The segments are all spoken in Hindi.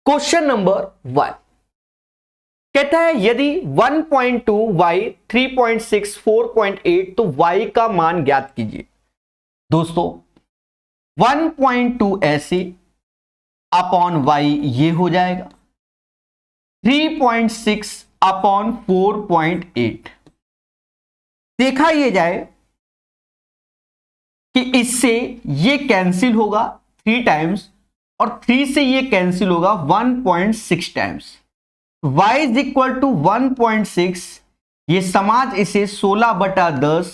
क्वेश्चन नंबर 1 कहता है यदि 1.2 y 3.6 4.8 तो y का मान ज्ञात कीजिए। दोस्तों 1.2 ऐसे अपॉन y ये हो जाएगा, 3.6 अपॉन 4.8 देखा ये जाए कि इससे ये कैंसिल होगा 3 टाइम्स और 3 से ये कैंसिल होगा 1.6 times. y is equal to 1.6, ये समाज इसे 16/10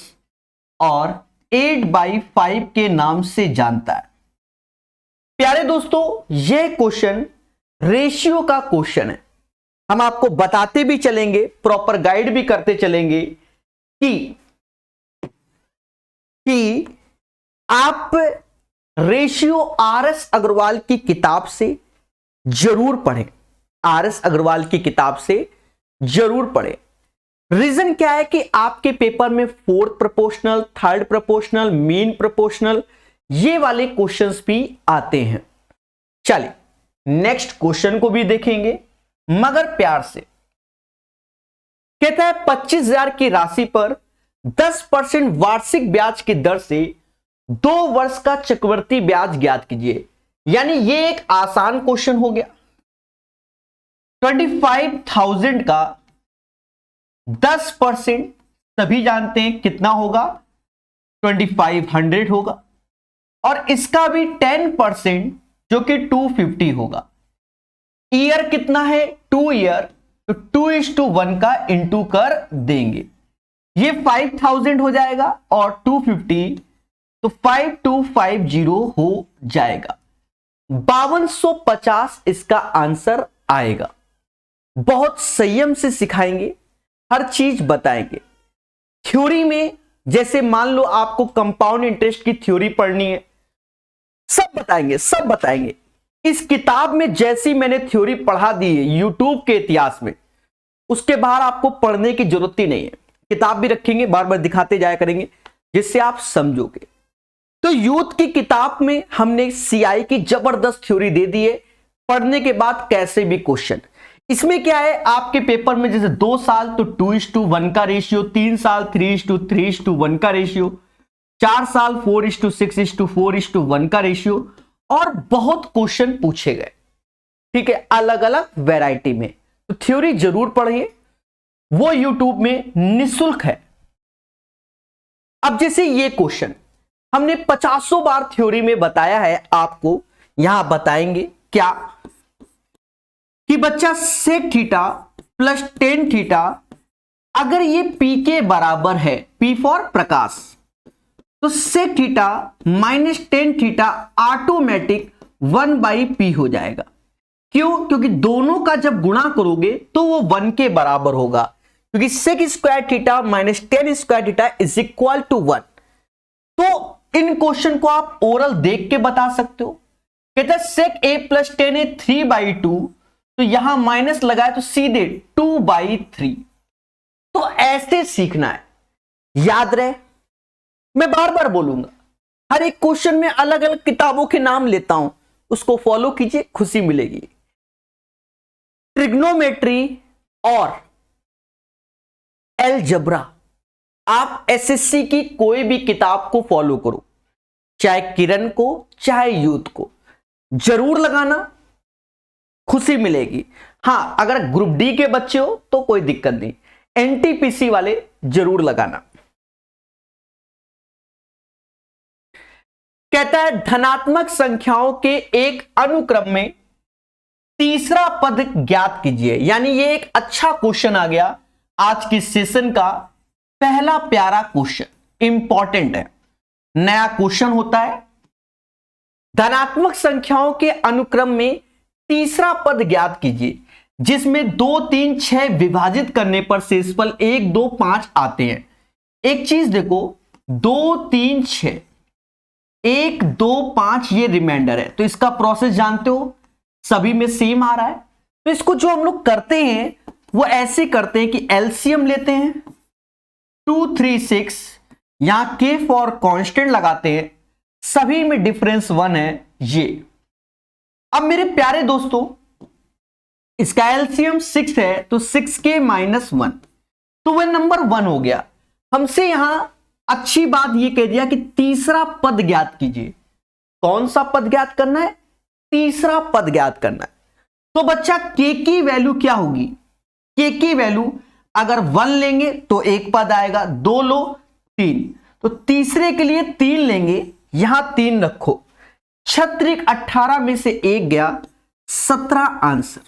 और 8/5 के नाम से जानता है। प्यारे दोस्तों यह क्वेश्चन रेशियो का क्वेश्चन है। हम आपको बताते भी चलेंगे, प्रॉपर गाइड भी करते चलेंगे कि आप रेशियो आर.एस. अग्रवाल की किताब से जरूर पढ़ें, आर.एस. अग्रवाल की किताब से जरूर पढ़ें। रीजन क्या है कि आपके पेपर में 4th proportional, 3rd proportional, mean proportional ये वाले क्वेश्चंस भी आते हैं। चलिए नेक्स्ट क्वेश्चन को भी देखेंगे मगर प्यार से। कहता है 25,000 की राशि पर 10% वार्षिक ब्याज की दर से 2 वर्ष का चक्रवृद्धि ब्याज ज्ञात कीजिए। यानी ये एक आसान क्वेश्चन हो गया। 25,000 का 10% सभी जानते हैं कितना होगा, 2500 होगा और इसका भी 10% जो कि 250 होगा। ईयर कितना है, 2 ईयर, तो 2:1 का इंटू कर देंगे, ये 5,000 हो जाएगा और 250 तो 5250 हो जाएगा। 5250 इसका आंसर आएगा। बहुत संयम से सिखाएंगे, हर चीज बताएंगे। थ्योरी में जैसे मान लो आपको कंपाउंड इंटरेस्ट की थ्योरी पढ़नी है, सब बताएंगे, सब बताएंगे। इस किताब में जैसी मैंने थ्योरी पढ़ा दी है यूट्यूब के इतिहास में, उसके बाहर आपको पढ़ने की जरूरत ही नहीं है। किताब भी रखेंगे, बार बार दिखाते जाया करेंगे जिससे आप समझोगे। तो यूथ की किताब में हमने सीआई की जबरदस्त थ्योरी दे दी है, पढ़ने के बाद कैसे भी क्वेश्चन। इसमें क्या है, आपके पेपर में जैसे 2 साल तो 2:1 का रेशियो, 3 साल 3:3:1 का रेशियो, 4 साल 4:6:4:1 का रेशियो और बहुत क्वेश्चन पूछे गए। ठीक है, अलग अलग वैरायटी में। तो थ्योरी जरूर पढ़िए, वो यूट्यूब में निशुल्क है। अब जैसे ये क्वेश्चन हमने 50 बार थ्योरी में बताया है, आपको यहां बताएंगे क्या कि बच्चा sec theta plus tan theta अगर ये p के बराबर है, p फॉर प्रकाश, तो sec theta minus tan theta automatic 1/p हो जाएगा। क्यों? क्योंकि दोनों का जब गुणा करोगे तो वो 1 के बराबर होगा, क्योंकि sec square theta minus tan square theta is equal to 1। तो इन क्वेश्चन को आप ओरल देख के बता सकते हो। कहता है sec a plus tan a 3/2, तो यहां माइनस लगाए तो सीधे 2/3। तो ऐसे सीखना है, याद रहे। मैं बार बार बोलूंगा, हर एक क्वेश्चन में अलग अलग किताबों के नाम लेता हूं, उसको फॉलो कीजिए, खुशी मिलेगी। ट्रिग्नोमेट्री और अलजेब्रा आप एसएससी की कोई भी किताब को फॉलो करो, चाहे किरण को चाहे यूथ को, जरूर लगाना, खुशी मिलेगी। हां, अगर ग्रुप डी के बच्चे हो तो कोई दिक्कत नहीं, एनटीपीसी वाले जरूर लगाना। कहता है धनात्मक संख्याओं के एक अनुक्रम में तीसरा पद ज्ञात कीजिए। यानी ये एक अच्छा क्वेश्चन आ गया, आज की सेशन का पहला प्यारा क्वेश्चन, इंपॉर्टेंट है, नया क्वेश्चन होता है। धनात्मक संख्याओं के अनुक्रम में तीसरा पद ज्ञात कीजिए जिसमें 2, 3, 6 विभाजित करने पर शेषफल 1, 2, 5 आते हैं। एक चीज देखो, 2, 3, 6, 1, 2, 5 ये रिमाइंडर है, तो इसका प्रोसेस जानते हो, सभी में सेम आ रहा है। तो इसको जो हम लोग करते हैं वो ऐसे करते हैं कि एलसीएम लेते हैं 2, 3, 6, यहां के फॉर कांस्टेंट लगाते हैं, सभी में डिफरेंस 1 है ये। अब मेरे प्यारे दोस्तों इसका एलसीएम 6 है तो 6k - 1, तो वह नंबर 1 हो गया। हमसे यहां अच्छी बात यह कह दिया कि तीसरा पद ज्ञात कीजिए। कौन सा पद ज्ञात करना है? तीसरा पद ज्ञात करना है। तो बच्चा k की वैल्यू क्या होगी? k की वैल्यू अगर 1 लेंगे तो एक पद आएगा, 2 लो 3, तो तीसरे के लिए 3 लेंगे, यहां 3 रखो, 6 18 में से 1 गया, 17 आंसर।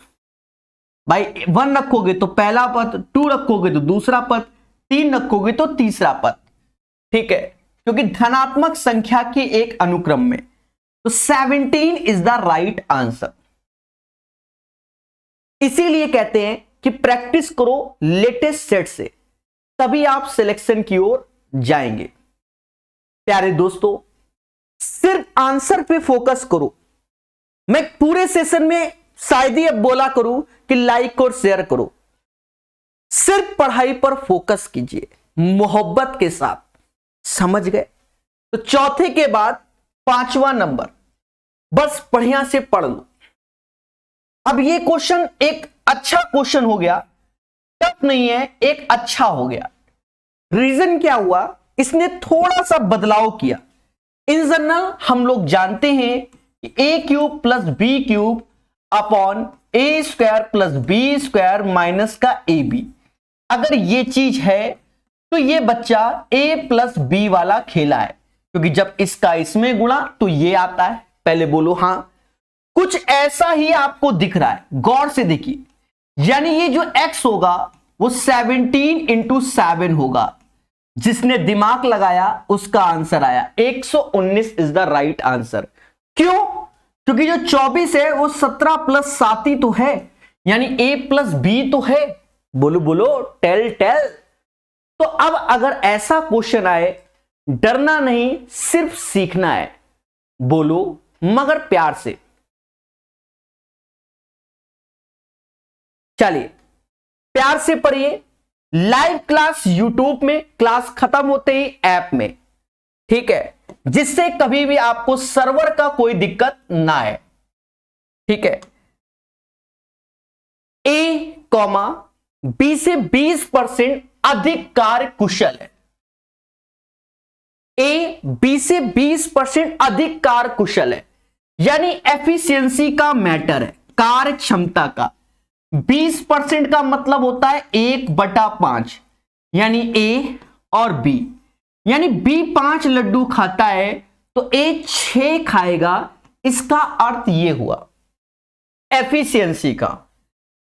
भाई 1 रखोगे तो पहला पद, 2 रखोगे तो दूसरा पद, 3 रखोगे तो तीसरा पद। ठीक है, क्योंकि धनात्मक संख्या के एक अनुक्रम में, तो 17 इज द राइट आंसर। इसीलिए कहते हैं कि प्रैक्टिस करो लेटेस्ट सेट से, तभी आप सिलेक्शन की ओर जाएंगे। प्यारे दोस्तों, सिर्फ आंसर पे फोकस करो। मैं पूरे सेशन में शायद ही अब बोला करूं कि लाइक और शेयर करो। सिर्फ पढ़ाई पर फोकस कीजिए मोहब्बत के साथ। समझ गए? तो चौथे के बाद 5वां नंबर, बस बढ़िया से पढ़ लो। अब ये क्वेश्चन एक अच्छा क्वेश्चन हो गया, टफ नहीं है, एक अच्छा हो गया। रीजन क्या हुआ? इसने थोड़ा सा बदलाव किया। इन जनरल हम लोग जानते हैं कि a³ + b³ upon a² + b² minus का ab। अगर ये चीज है तो ये बच्चा a + b वाला खेला है, क्योंकि जब इसका इसमें गुणा तो ये आता है। पहले बोलो हां। कुछ ऐसा ही आपको दिख रहा है, गौर से देखिए। यानी ये जो x होगा वो 17 × 7 होगा। जिसने दिमाग लगाया उसका आंसर आया 119 इज द राइट आंसर। क्यों? क्योंकि जो 24 है वो 17 + 7 ही तो है, यानी a + b तो है। बोलो बोलो, टेल टेल। तो अब अगर ऐसा क्वेश्चन आए, डरना नहीं, सिर्फ सीखना है। बोलो मगर प्यार से। चलिए प्यार से पढ़िए। लाइव क्लास यूट्यूब में, क्लास खत्म होते ही ऐप में, ठीक है, जिससे कभी भी आपको सर्वर का कोई दिक्कत ना आए। ठीक है, a, b से 20% अधिक कार्य कुशल है। a, b से 20% अधिक कार्य कुशल है, यानी एफिशिएंसी का मैटर है, कार्य क्षमता का। 20% का मतलब होता है 1/5, यानी A और B, यानी B 5 लड्डू खाता है तो A 6 खाएगा। इसका अर्थ ये हुआ एफिशिएंसी का।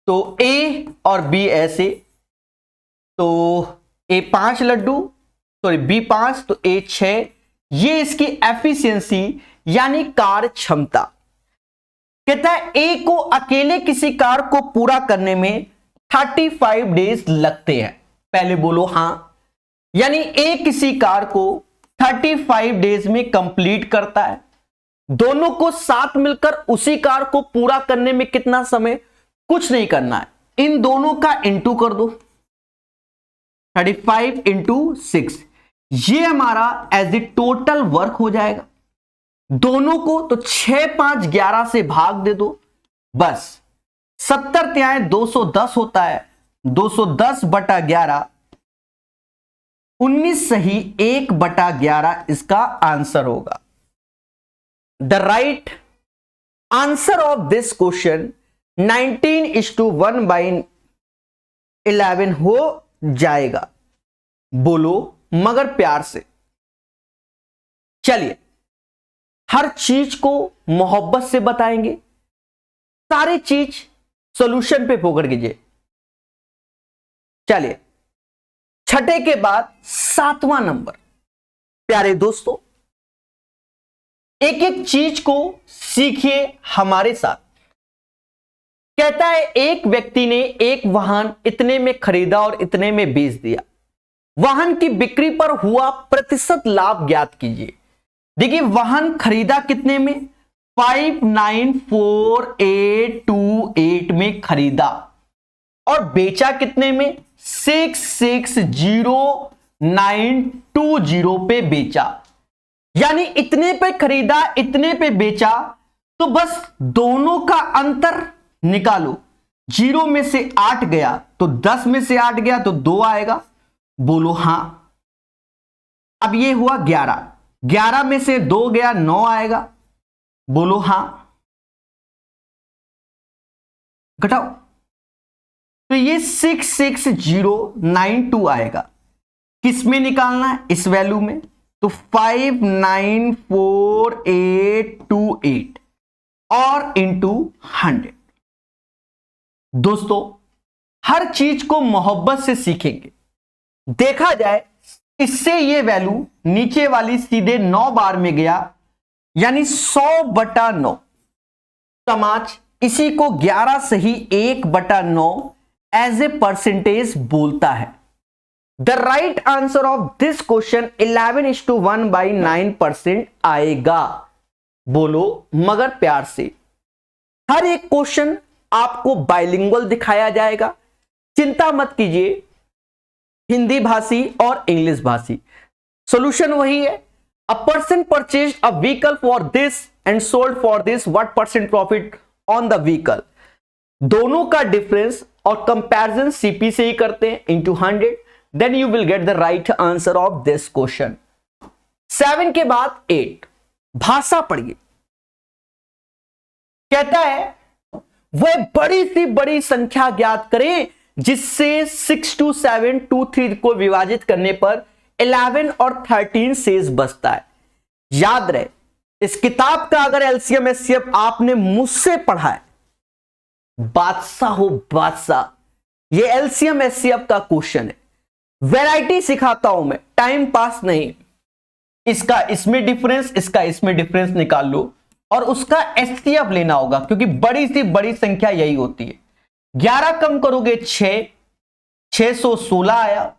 तो A और B ऐसे, तो A 5 लड्डू, सॉरी B 5 तो A 6, ये इसकी एफिशिएंसी यानी कार्य क्षमता। कहता है ए को अकेले किसी कार्य को पूरा करने में 35 डेज लगते हैं। पहले बोलो हां। यानी ए किसी कार्य को 35 डेज में कंप्लीट करता है। दोनों को साथ मिलकर उसी कार्य को पूरा करने में कितना समय? कुछ नहीं करना है, इन दोनों का इंटू कर दो, 35 × 6, ये हमारा एज ए टोटल वर्क हो जाएगा। दोनों को तो 6 5 11 से भाग दे दो, बस 70 त्याए 210 होता है। 210/11, 19 सही 1/11 इसका आंसर होगा। The right answer of this question 19:1/11 हो जाएगा। बोलो मगर प्यार से। चलिए, हर चीज को मोहब्बत से बताएंगे, सारी चीज सॉल्यूशन पे फोकस कीजिए। चलिए, छठे के बाद 7वां नंबर। प्यारे दोस्तों, एक एक चीज को सीखिए हमारे साथ। कहता है एक व्यक्ति ने एक वाहन इतने में खरीदा और इतने में बेच दिया। वाहन की बिक्री पर हुआ प्रतिशत लाभ ज्ञात कीजिए। देखिए, वाहन खरीदा कितने में? 594,828 में खरीदा, और बेचा कितने में? 660,920 पे बेचा। यानी इतने पे खरीदा, इतने पे बेचा, तो बस दोनों का अंतर निकालो। 0 में से 8 गया तो 10 में से 8 गया तो 2 आएगा, बोलो हां। अब ये हुआ 11, 11 में से 2 गया 9 आएगा, बोलो हां। घटाओ तो ये 66092 आएगा। किसमें निकालना है? इस वैल्यू में। तो 594828 और इंटू 100। दोस्तों हर चीज को मोहब्बत से सीखेंगे। देखा जाए इससे ये वैल्यू नीचे वाली सीधे 9 बार में गया, यानी 100/9। समाज इसी को 11 से ही 1/9 एज ए परसेंटेज बोलता है। The right answer of this question 11:1/9% आएगा। बोलो मगर प्यार से। हर एक क्वेश्चन आपको बाइलिंगुअल दिखाया जाएगा, चिंता मत कीजिए, हिंदी भाषी और इंग्लिश भाषी। सॉल्यूशन वही है। A person purchase a vehicle for this and sold for this, what percent profit on the vehicle. दोनों का डिफरेंस और कंपैरिजन सीपी से ही करते हैं, into 100, then you will get the right answer of this question. 7 के बाद 8, भाषा पढ़िए। कहता है वह बड़ी सी बड़ी संख्या ज्ञात करें जिससे 6 to 7 2 3 को विभाजित करने पर 11 और 13 शेष बचता है। याद रहे इस किताब का अगर एलसीएम एचसीएफ आपने मुझसे पढ़ा है, बादशाह हो बादशाह, ये एलसीएम एचसीएफ का क्वेश्चन है। वैरायटी सिखाता हूं मैं, टाइम पास नहीं। इसका इसमें डिफरेंस, इसका इसमें डिफरेंस निकाल लो और उसका एचसीएफ लेना होगा, क्योंकि बड़ी सी बड़ी संख्या यही होती है। 11 कम करोगे 6, 616 आया,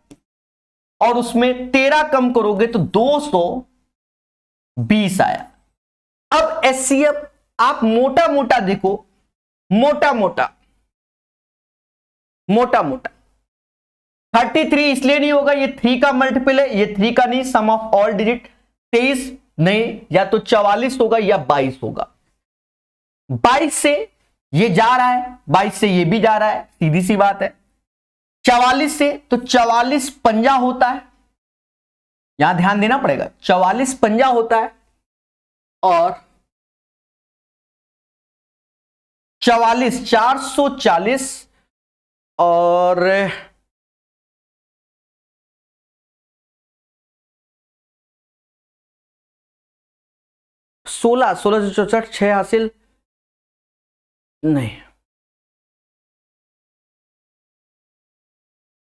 और उसमें 13 कम करोगे तो 220 आया। अब एचसीएफ आप मोटा मोटा देखो, मोटा मोटा 33 इसलिए नहीं होगा, ये 3 का मल्टीपल है, ये 3 का नहीं, सम ऑफ ऑल डिजिट 23 नहीं, या तो 44 होगा या 22 होगा। 22 से ये जा रहा है, 22 से ये भी जा रहा है, सीधी सी बात है। 44 से तो 44 पंजा होता है, यहां ध्यान देना पड़ेगा, 44 पंजा होता है, और 44 440 और 16 से 64 6 हासिल नहीं,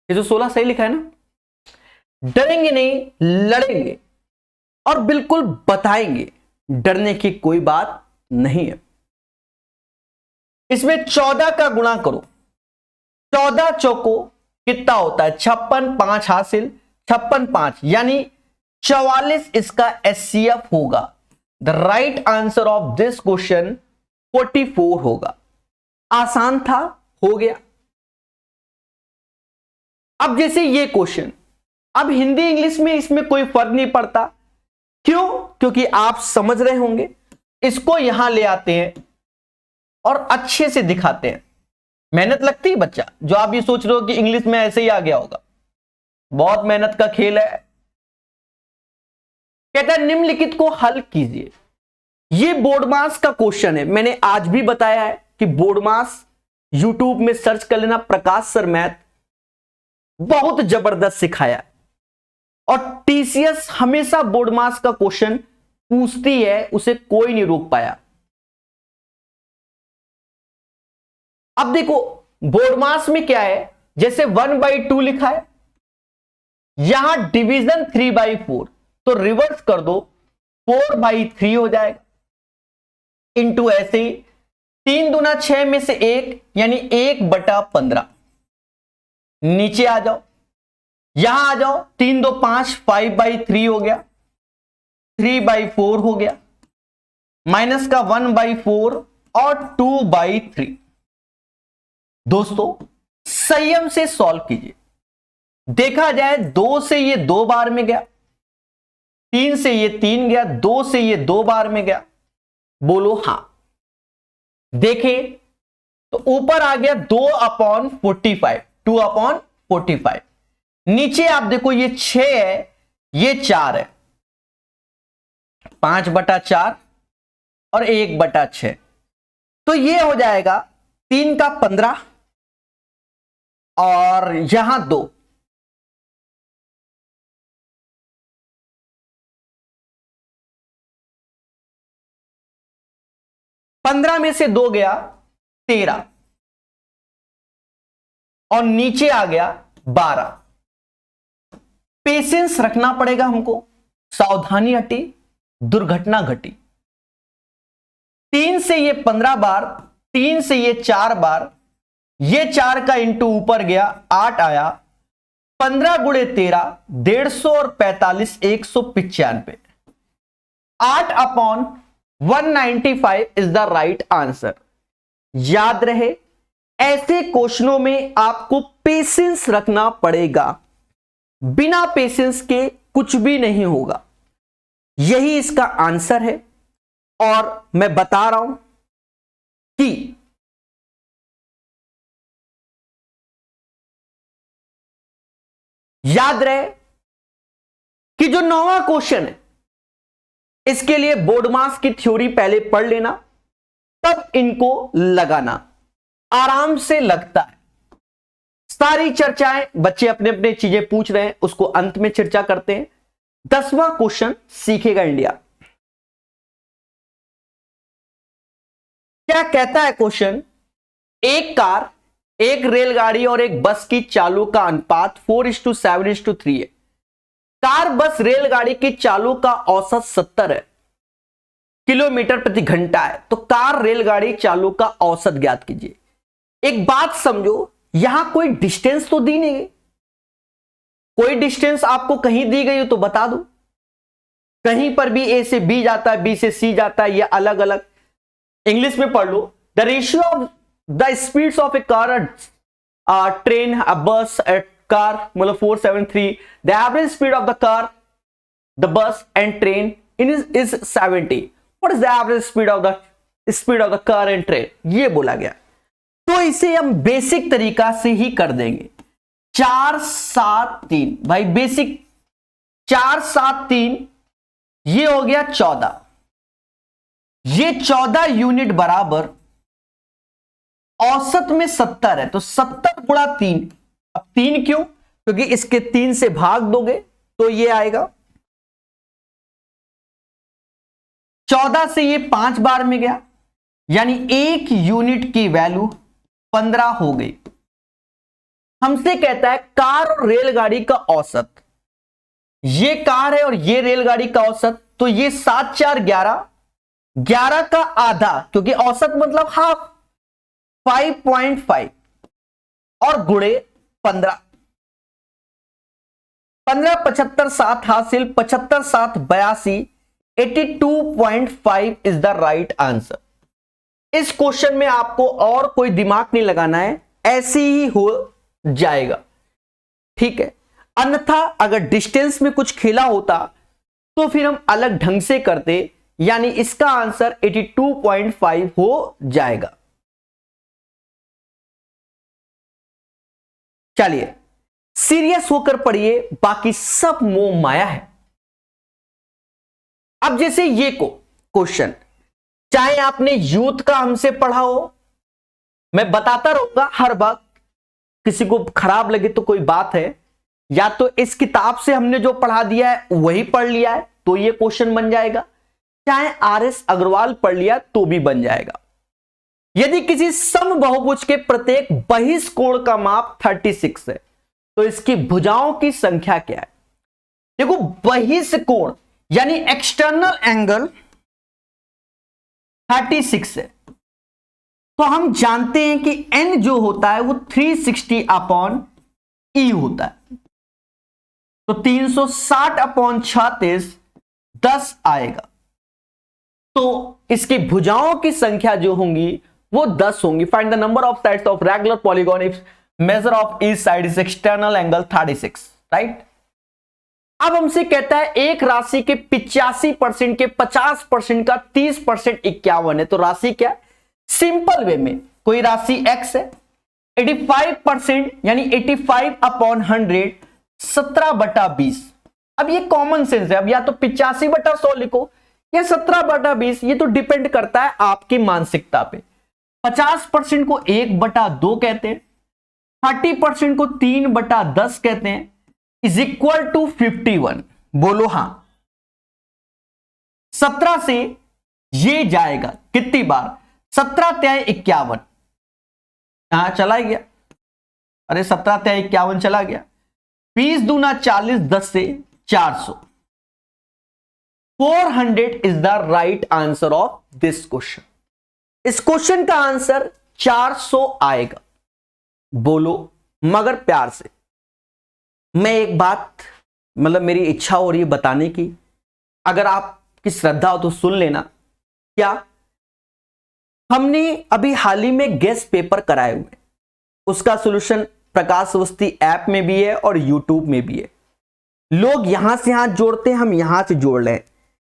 ये जो 16 सही लिखा है ना। डरेंगे नहीं, लड़ेंगे और बिल्कुल बताएंगे, डरने की कोई बात नहीं है। इसमें 14 का गुणा करो, 14 चौको कितना होता है? 56, 5 हासिल, 56 5, यानी 44 इसका एचसीएफ होगा। The right answer of this question 44 होगा। आसान था, हो गया। अब जैसे ये क्वेश्चन, अब हिंदी इंग्लिश में इसमें कोई फर्क नहीं पड़ता। क्यों? क्योंकि आप समझ रहे होंगे। इसको यहां ले आते हैं और अच्छे से दिखाते हैं। मेहनत लगती है बच्चा, जो आप ये सोच रहे हो कि इंग्लिश में ऐसे ही आ गया होगा, बहुत मेहनत का खेल है। कहता है निम्नलिखित को हल कीजिए। ये बोर्डमास का क्वेश्चन है, मैंने आज भी बताया है कि बोर्डमास यूट्यूब में सर्च कर लेना, प्रकाश सर मैथ, बहुत जबरदस्त सिखाया। और टीसीएस हमेशा बोर्डमास का क्वेश्चन पूछती है, उसे कोई नहीं रोक पाया। अब देखो बोर्डमास में क्या है, जैसे 1/2 लिखा है, यहां डिवीजन 3/4, तो रिवर्स कर दो 4/3 हो जाएगा, इंटू ऐसे ही 3 दूना 6 में से 1, यानी 1/15। नीचे आ जाओ, यहां आ जाओ, 3 2 5, 5/3 हो गया, 3/4 हो गया, माइनस का 1/4 और 2/3। दोस्तों संयम से सॉल्व कीजिए। देखा जाए 2 से ये 2 बार में गया, 3 से ये 3 गया, 2 से ये 2 बार में गया, बोलो हां। देखें तो तो ऊपर आ गया 2/45, 2/45। नीचे आप देखो ये 6 है, ये 4 है, 5/4 और 1/6, तो ये हो जाएगा 3 का 15 और यहां 2, पंद्रह में से 2 गया 13 और नीचे आ गया 12। पेशेंस रखना पड़ेगा हमको, सावधानी हटी, दुर्घटना घटी। 3 से ये 15 बार, 3 से ये 4 बार, ये 4 का इंटू ऊपर गया 8 आया, 15 गुणे 13 150 और 45 195। 8/195 इज द राइट आंसर। याद रहे, ऐसे क्वेश्चनों में आपको पेशेंस रखना पड़ेगा, बिना पेशेंस के कुछ भी नहीं होगा। यही इसका आंसर है और मैं बता रहा हूं कि याद रहे कि जो 9वां क्वेश्चन है इसके लिए बोर्डमास की थ्योरी पहले पढ़ लेना, तब इनको लगाना आराम से लगता है। सारी चर्चाएं बच्चे अपने अपने चीजें पूछ रहे हैं, उसको अंत में चर्चा करते हैं। 10वां क्वेश्चन सीखेगा इंडिया। क्या कहता है क्वेश्चन? एक कार, एक रेलगाड़ी और एक बस की चालों का अनुपात 4:7:3 है। कार बस रेलगाड़ी की चालों का औसत 70 है, किलोमीटर प्रति घंटा है। तो कार रेलगाड़ी चालों का औसत ज्ञात कीजिए। एक बात समझो, यहां कोई डिस्टेंस तो दी नहीं गई। कोई डिस्टेंस आपको कहीं दी गई हो तो बता दो। कहीं पर भी ए से बी जाता है, बी से सी जाता है, या अलग अलग। इंग्लिश में पढ़ लो। The ratio of the speeds of a car, train, a bus, a car, मतलब 473। The average speed of the car, the bus and train is 70। What is the average speed of the car and train? ये बोला गया। तो इसे हम बेसिक तरीका से ही कर देंगे। 4, 7, 3 भाई बेसिक। 4, 7, 3 ये हो गया 14। ये 14 यूनिट बराबर औसत में 70 है, तो 70 गुणा 3। अब 3 क्यों? क्योंकि इसके 3 से भाग दोगे तो ये आएगा। 14 से ये 5 बार में गया, यानी 1 यूनिट की वैल्यू 15 हो गई। हमसे कहता है कार और रेलगाड़ी का औसत। ये कार है और ये रेलगाड़ी का औसत, तो ये 7, 4, 11, 11 का आधा, क्योंकि औसत मतलब हाफ, 5.5 और गुणे 15। 15, 75, 7 हासिल, 75, 7, 82, 82.5 इज द राइट आंसर। इस क्वेश्चन में आपको और कोई दिमाग नहीं लगाना है, ऐसे ही हो जाएगा, ठीक है। अन्यथा अगर डिस्टेंस में कुछ खेला होता तो फिर हम अलग ढंग से करते, यानी इसका आंसर 82.5 हो जाएगा। चलिए सीरियस होकर पढ़िए, बाकी सब मोह माया है। अब जैसे ये क्वेश्चन, चाहे आपने यूथ का हमसे पढ़ा हो, मैं बताता रहूंगा हर बात, किसी को खराब लगे तो कोई बात है, या तो इस किताब से हमने जो पढ़ा दिया है वही पढ़ लिया है तो ये क्वेश्चन बन जाएगा, चाहे RS अग्रवाल पढ़ लिया तो भी बन जाएगा। यदि किसी समबाहुभुज के प्रत्येक बहिष्कोण का माप 36 है तो इसकी भुजाओं की संख्या क्या है? देखो बहिष्कोण यानी एक्सटर्नल एंगल 36 है, तो हम जानते हैं कि n जो होता है वो 360/E होता है, तो 360/36 10 आएगा। तो इसकी भुजाओं की संख्या जो होंगी वो 10 होंगी। Find the number of sides of regular polygon if measure of each side is external angle 36, right. अब हमसे कहता है एक राशि के 85% के 50% का 30% 51 है, तो राशि क्या? सिंपल वे में कोई राशि x है, 85% यानी 85/100 17/20। अब ये कॉमन सेंस है, अब या तो 85/100 लिखो या 17/20, ये तो डिपेंड करता है आपकी मानसिकता पे। 50% को 1/2 कहते हैं, 30% को 3/10 कहते हैं, इज इक्वल टू 51। बोलो हां। 17 से ये जाएगा कितनी बार? 17 त्याय 51, यहां चला गया, अरे 17 त्याय 51 चला गया। 20 दूना 40, 10 से 400। 400 is the right answer of this question. इस क्वेश्चन का आंसर 400 आएगा। बोलो मगर प्यार से। मैं एक बात, मतलब मेरी इच्छा हो रही है बताने की, अगर आपकी श्रद्धा हो तो सुन लेना। क्या? हमने अभी हाल ही में गेस्ट पेपर कराए हुए, उसका सॉल्यूशन प्रकाश अवस्थी ऐप में भी है और यूट्यूब में भी है। लोग यहां से हाथ जोड़ते हैं, हम यहां से जोड़ रहे हैं।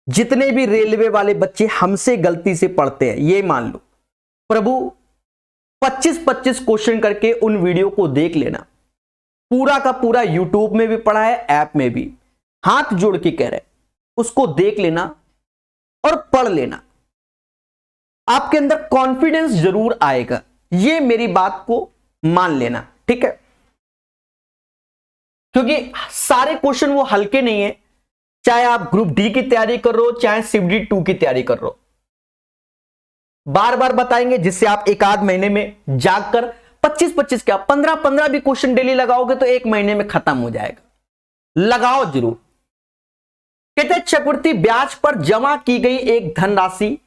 जितने भी रेलवे वाले बच्चे हमसे गलती से पढ़ते हैं, ये मान लो प्रभु 25-25 क्वेश्चन करके उन वीडियो को देख लेना। पूरा का पूरा यूट्यूब में भी पढ़ा है, ऐप में भी। हाथ जोड़ के कह रहे, उसको देख लेना और पढ़ लेना। आपके अंदर कॉन्फिडेंस जरूर आएगा, ये मेरी बात को मान लेना, ठीक है? क्योंकि सारे क्वेश्चन वो हल्के नहीं है, चाहे आप ग्रुप डी की तैयारी कर रहे हो, चाहे सिवडी 2 की तैयारी कर रहे हो। बार बार बताएंगे, जिससे आप एक आध महीने में जाकर 25-25 क्या 15-15 भी क्वेश्चन डेली लगाओगे तो एक महीने में खत्म हो जाएगा। लगाओ जरूर। कहते चक्रवृद्धि ब्याज पर जमा की गई एक धनराशि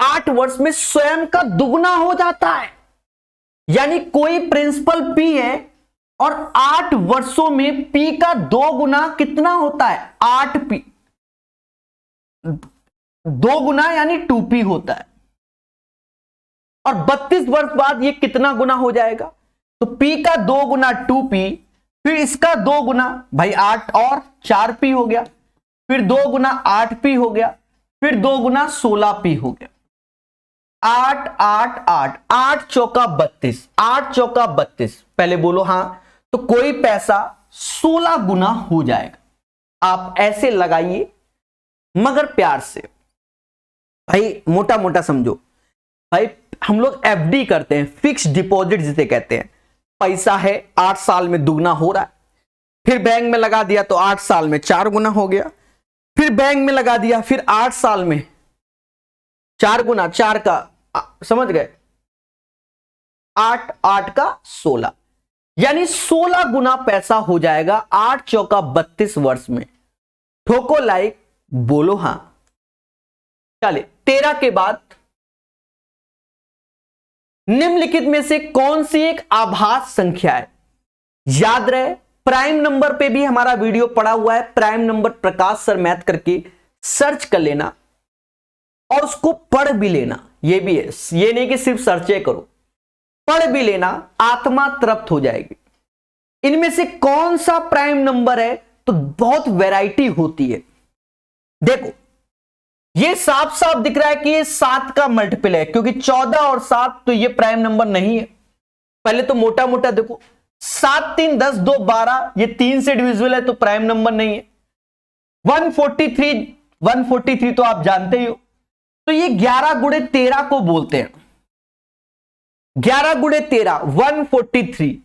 8 वर्ष में स्वयं का दुगना हो जाता है। यानी कोई प्रिंसिपल P है और 8 वर्षों में P का 2 गुना कितना होता है? 8P, 2 गुना यानी 2P होता है। और 32 वर्ष बाद ये कितना गुना हो जाएगा? तो P का 2 गुना 2P, फिर इसका 2 गुना, भाई 8 और 4P हो गया, फिर 2 गुना 8P हो गया, फिर 2 गुना 16P हो गया। 8 8 8 8 चौका 32, 8 चौका 32। पहले बोलो हां। तो कोई पैसा 16 गुना हो जाएगा। आप ऐसे लगाइए मगर प्यार से, भाई मोटा मोटा समझो। भाई हम लोग FD करते हैं, फिक्स डिपॉजिट जिसे कहते हैं। पैसा है 8 साल में दुगना हो रहा है, फिर बैंक में लगा दिया तो 8 साल में 4 गुना हो गया, फिर बैंक में लगा दिया, फिर 8 साल में 4 गुना, 4 का समझ गए, 8 8 का 16, यानी 16 गुना पैसा हो जाएगा 8 चौका 32 वर्ष में। ठोको लाइक, बोलो हां। चले 13 के बाद निम्नलिखित में से कौन सी एक आभास संख्या है? याद रहे प्राइम नंबर पे भी हमारा वीडियो पड़ा हुआ है, प्राइम नंबर प्रकाश सर मैथ करके सर्च कर लेना और उसको पढ़ भी लेना। ये भी है, ये नहीं कि सिर्फ सर्चे करो, पढ़ भी लेना, आत्मा तृप्त हो जाएगी। इनमें से कौन सा प्राइम नंबर है? तो बहुत वैरायटी होती है। देखो ये साफ साफ दिख रहा है कि ये 7 का मल्टीपल है, क्योंकि 14 और 7 तो ये प्राइम नंबर नहीं है। पहले तो मोटा मोटा देखो, 7 3 10 2 12, ये 3 से डिविजिबल है तो प्राइम नंबर नहीं है। 143 तो आप जानते ही हो, तो ये 11 गुणे 13 को बोलते हैं। 11 गुणे 13 143,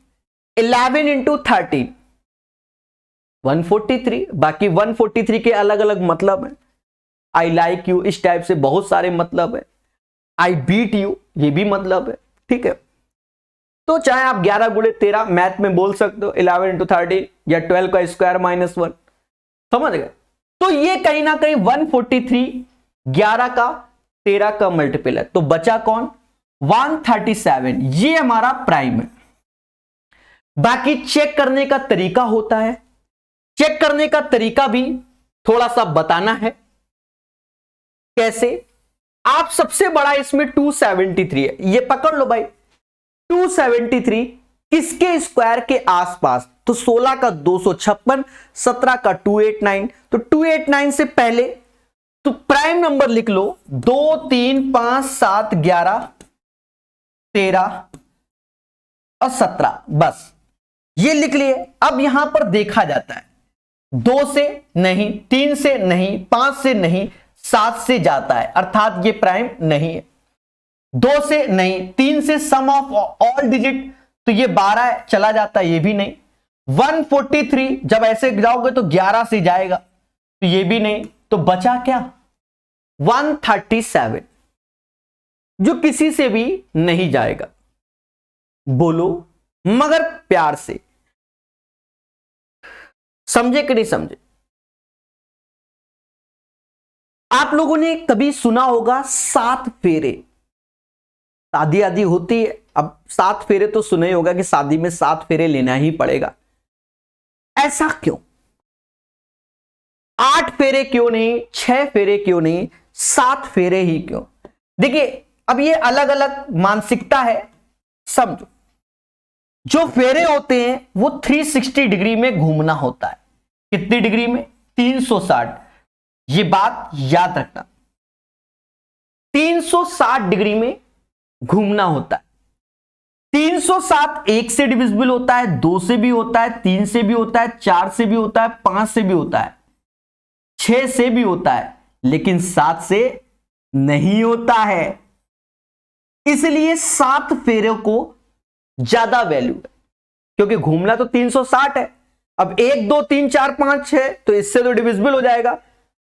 11 इंटू 13 143। बाकी 143 के अलग अलग मतलब है। आई लाइक यू, इस टाइप से बहुत सारे मतलब है। आई बीट यू, ये भी मतलब है, ठीक है। तो चाहे आप 11 गुणे 13 मैथ में बोल सकते हो, 11 इंटू 13 या 12 का स्क्वायर माइनस 1, समझ गए। तो ये कहीं ना कहीं 143 11 का 13 का मल्टीपल है। तो बचा कौन? 137, ये हमारा प्राइम है। बाकी चेक करने का तरीका होता है, चेक करने का तरीका भी थोड़ा सा बताना है। कैसे? आप सबसे बड़ा इसमें 273 है, ये पकड़ लो भाई। 273 किसके स्क्वायर के आसपास? तो 16 का 256, 17 का 289। तो 289 से पहले तो प्राइम नंबर लिख लो 2 3 5 7 11, 13 और 17, बस ये लिख लिए। अब यहां पर देखा जाता है 2 से नहीं, 3 से नहीं, 5 से नहीं, 7 से जाता है, अर्थात ये प्राइम नहीं है। 2 से नहीं, 3 से सम ऑफ ऑल डिजिट, तो ये 12 है, चला जाता है, ये भी नहीं। 143 जब ऐसे जाओगे तो 11 से जाएगा, तो ये भी नहीं। तो बचा क्या? 137, जो किसी से भी नहीं जाएगा। बोलो मगर प्यार से, समझे कि नहीं समझे? आप लोगों ने कभी सुना होगा 7 फेरे, शादी आदि होती है, अब 7 फेरे तो सुना ही होगा कि शादी में 7 फेरे लेना ही पड़ेगा। ऐसा क्यों? 8 फेरे क्यों नहीं, 6 फेरे क्यों नहीं, 7 फेरे ही क्यों? देखिए अब ये अलग अलग मानसिकता है, समझो। जो फेरे होते हैं वो 360 डिग्री में घूमना होता है। कितनी डिग्री में? 360। ये बात याद रखना, 360 डिग्री में घूमना होता है। 360 1 से डिविजिबल होता है, 2 से भी होता है, 3 से भी होता है, 4 से भी होता है, 5 से भी होता है, 6 से भी होता है, लेकिन 7 से नहीं होता है। इसलिए 7 फेरों को ज्यादा वैल्यू है, क्योंकि घूमना तो 360 है। अब 1 2 3 4 5 6, तो इससे तो डिविजिबल हो जाएगा,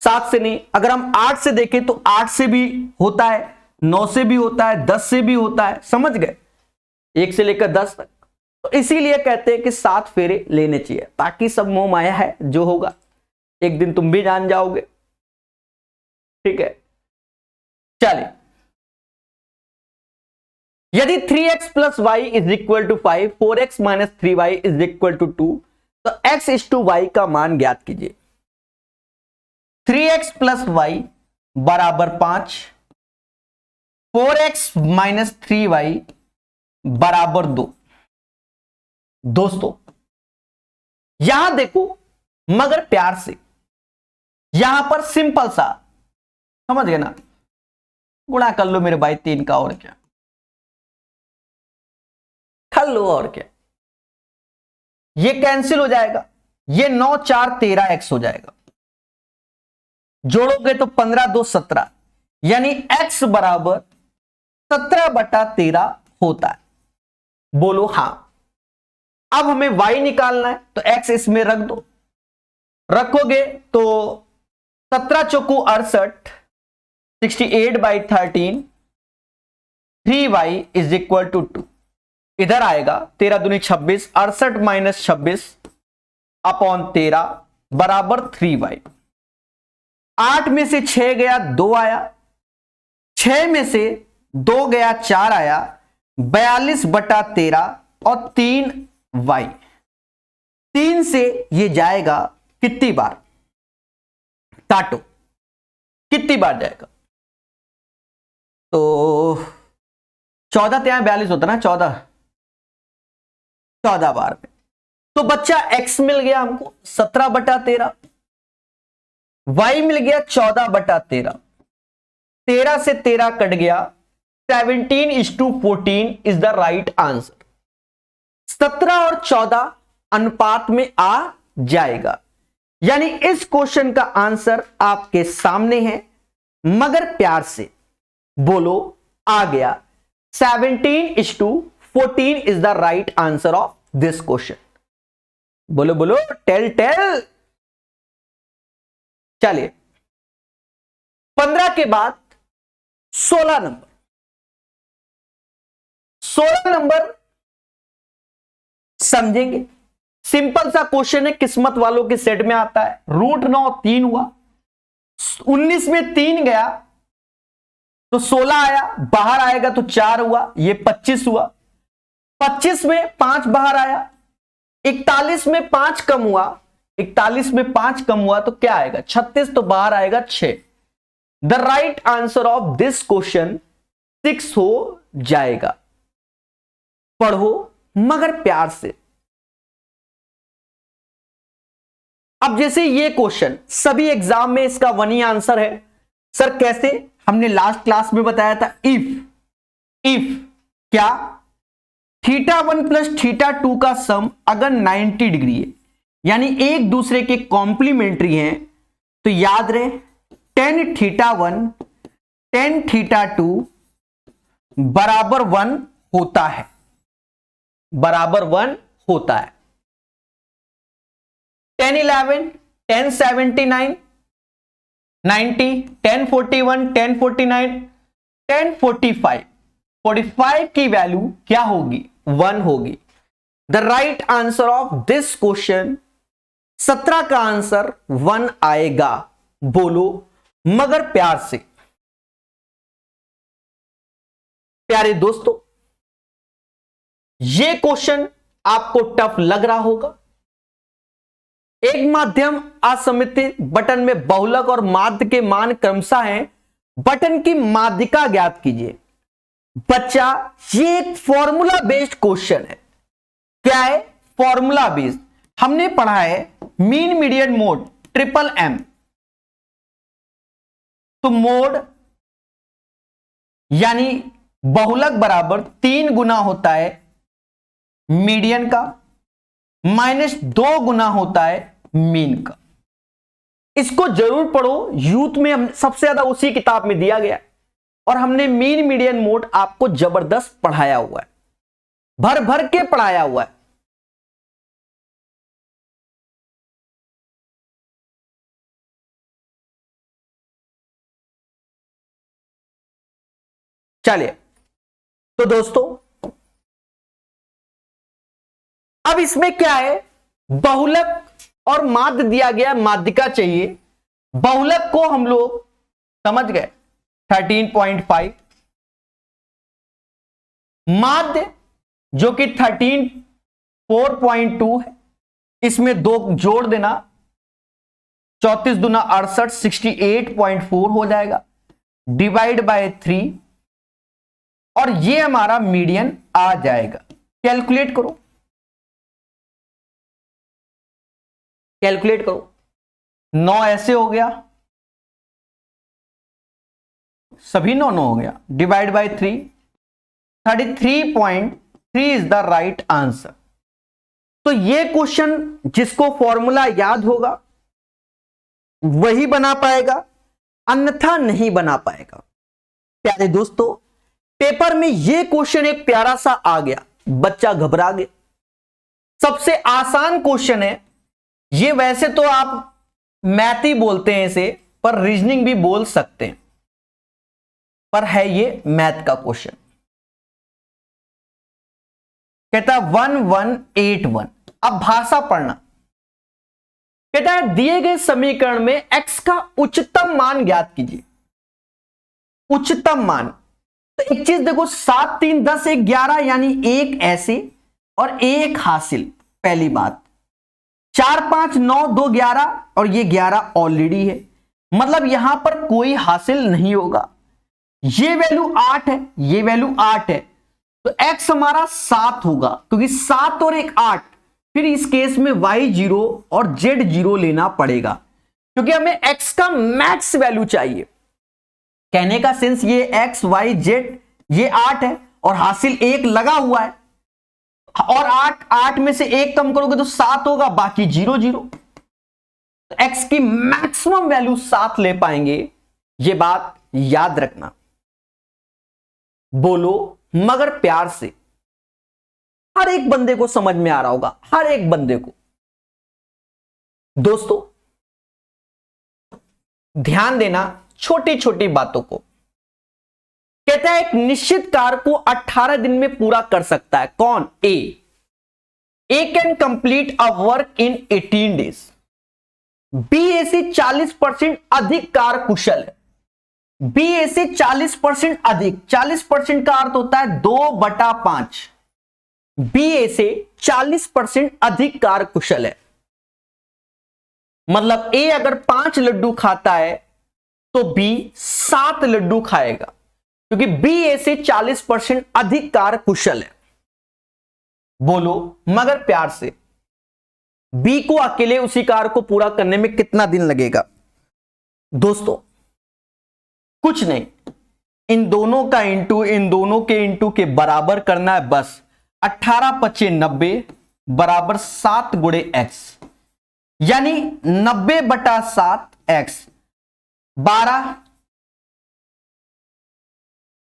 7 से नहीं। अगर हम 8 से देखें तो 8 से भी होता है, 9 से भी होता है, 10 से भी होता है, समझ गए? 1 से लेकर 10 तक। तो इसीलिए कहते हैं कि 7 फेरे लेने चाहिए। बाकी सब मोह माया है, जो होगा एक दिन तुम भी जान जाओगे। ठीक है, चलिए। यदि 3x plus y is equal to 5, 4x minus 3y is equal to 2, तो x इज टू वाई का मान ज्ञात कीजिए। 3x प्लस वाई बराबर 5, 4x माइनस 3y बराबर 2। दोस्तों यहां देखो, मगर प्यार से, यहां पर सिंपल सा, समझ गए ना? गुणा कर लो मेरे भाई 3 का, और क्या कर लो, और क्या, ये कैंसिल हो जाएगा। ये 9 4 13x हो जाएगा, जोड़ोगे तो 15 2 17, यानी x बराबर 17/13 होता है। बोलो हां। अब हमें y निकालना है, तो x इसमें रख दो। रखोगे तो 17 चौको 68, 68/13, 3y इज इक्वल टू 2। इधर आएगा 13 दूनी 26, 68 माइनस 26 अपॉन 13 बराबर 3y। 8 में से 6 गया 2 आया, 6 में से 2 गया 4 आया, 42/13 और 3y। 3 से ये जाएगा कितनी बार? काटो, कितनी बार जाएगा? तो 14 यहां 42 होता ना, 14 बार में। तो बच्चा x मिल गया हमको 17/13, y मिल गया 14/13, 13 से 13 कट गया, 17:14 इज द राइट आंसर। 17 और 14 अनुपात में आ जाएगा, यानी इस क्वेश्चन का आंसर आपके सामने है, मगर प्यार से बोलो आ गया। 17:14 is the right answer of this question. बोलो बोलो, टेल टेल। चलिए 15 के बाद 16 नंबर। 16 नंबर समझेंगे, सिंपल सा क्वेश्चन है, किस्मत वालों के सेट में आता है। √9 3 हुआ, 19 में 3 गया तो 16 आया, बाहर आएगा तो 4 हुआ, ये 25 हुआ। 25 में 5 बाहर आया, 41 में 5 कम हुआ, 41 में 5 कम हुआ तो क्या आएगा? 36, तो बाहर आएगा 6। The right answer of this question 6 हो जाएगा। पढ़ो मगर प्यार से। अब जैसे ये क्वेश्चन सभी एग्जाम में इसका 1 ही आंसर है। सर कैसे? हमने लास्ट क्लास में बताया था, इफ क्या θ1 प्लस θ2 का सम अगर 90 डिग्री है, यानी एक दूसरे के कॉम्प्लीमेंट्री हैं, तो याद रहे tan θ1 tan θ2 बराबर 1 होता है, बराबर 1 होता है। tan 11 tan 79 90 tan 41 tan 49 tan 45 की वैल्यू क्या होगी? 1 होगी। The right answer of this question 17 का आंसर 1 आएगा। बोलो मगर प्यार से। प्यारे दोस्तों, यह क्वेश्चन आपको टफ लग रहा होगा। एक माध्यम असममित बटन में बहुलक और माध्य के मान क्रमशः हैं, बटन की माध्यिका ज्ञात कीजिए। बच्चा, ये एक फॉर्मूला बेस्ड क्वेश्चन है। क्या है? Formula based. हमने पढ़ा है mean median mode triple M. तो मोड यानी बहुलक बराबर 3 गुना होता है मीडियन का, -2 गुना होता है मीन का। इसको जरूर पढ़ो, यूथ में हम सबसे ज्यादा उसी किताब में दिया गया और हमने मीन मीडियन मोड आपको जबरदस्त पढ़ाया हुआ है, भर भर के पढ़ाया हुआ है। चलिए तो दोस्तों, अब इसमें क्या है, बहुलक और माध्य दिया गया, माध्यिका चाहिए। बहुलक को हम लोग समझ गए 13.5, माध्य जो कि 13.4.2 है, इसमें 2 जोड़ देना, 34 दूना 68 68.4 हो जाएगा, डिवाइड बाय 3 और ये हमारा मीडियन आ जाएगा। कैलकुलेट करो, कैलकुलेट करो। 9 ऐसे हो गया, सभी 9 9 हो गया, divide by 3, 33.3 is the right answer. तो ये क्वेश्चन जिसको फॉर्मूला याद होगा वही बना पाएगा, अन्यथा नहीं बना पाएगा। प्यारे दोस्तों, पेपर में ये क्वेश्चन एक प्यारा सा आ गया, बच्चा घबरा गया। सबसे आसान क्वेश्चन है ये, वैसे तो आप मैथ ही बोलते हैं इसे, पर रीजनिंग भी बोल सकते हैं, पर है ये मैथ का क्वेश्चन। कहता है 1181। अब भाषा पढ़ना। कहता है दिए गए समीकरण में x का उच्चतम मान ज्ञात कीजिए। उच्चतम मान, तो एक चीज देखो, 7 3 10 1 11, यानी एक ऐसे और एक हासिल। पहली बात, 4 5 9 2 11 और ये 11 ऑलरेडी है, मतलब यहां पर कोई हासिल नहीं होगा। ये वैल्यू 8 है, ये वैल्यू 8 है, तो x हमारा 7 होगा, क्योंकि 7 और 1 8। फिर इस केस में y 0 और z 0 लेना पड़ेगा, क्योंकि हमें x का मैक्स वैल्यू चाहिए। कहने का सेंस ये x y z ये 8 है और हासिल 1 लगा हुआ है, और 8 में से 1 कम करोगे तो 7 होगा, बाकी 0 0। तो x की मैक्सिमम वैल्यू 7 ले पाएंगे, ये बात याद रखना। बोलो मगर प्यार से। हर एक बंदे को समझ में आ रहा होगा, हर एक बंदे को। दोस्तों ध्यान देना छोटी छोटी बातों को। कहता है एक निश्चित कार्य को 18 दिन में पूरा कर सकता है। कौन? A can complete a work in 18 days. B A से 40% अधिक कार्य कुशल है। बी ए से 40% अधिक, 40% का अर्थ होता है 2/5। बी ए से 40% अधिक कार्य कुशल है, मतलब ए अगर 5 लड्डू खाता है तो बी 7 लड्डू खाएगा, क्योंकि बी ए से 40% अधिक कार्य कुशल है। बोलो मगर प्यार से, बी को अकेले उसी कार्य को पूरा करने में कितना दिन लगेगा? दोस्तों कुछ नहीं, इन दोनों का इंटू इन दोनों के इंटू के बराबर करना है बस। 18 पचे 90 बराबर 7 गुणे एक्स, यानी 90/7 एक्स 12,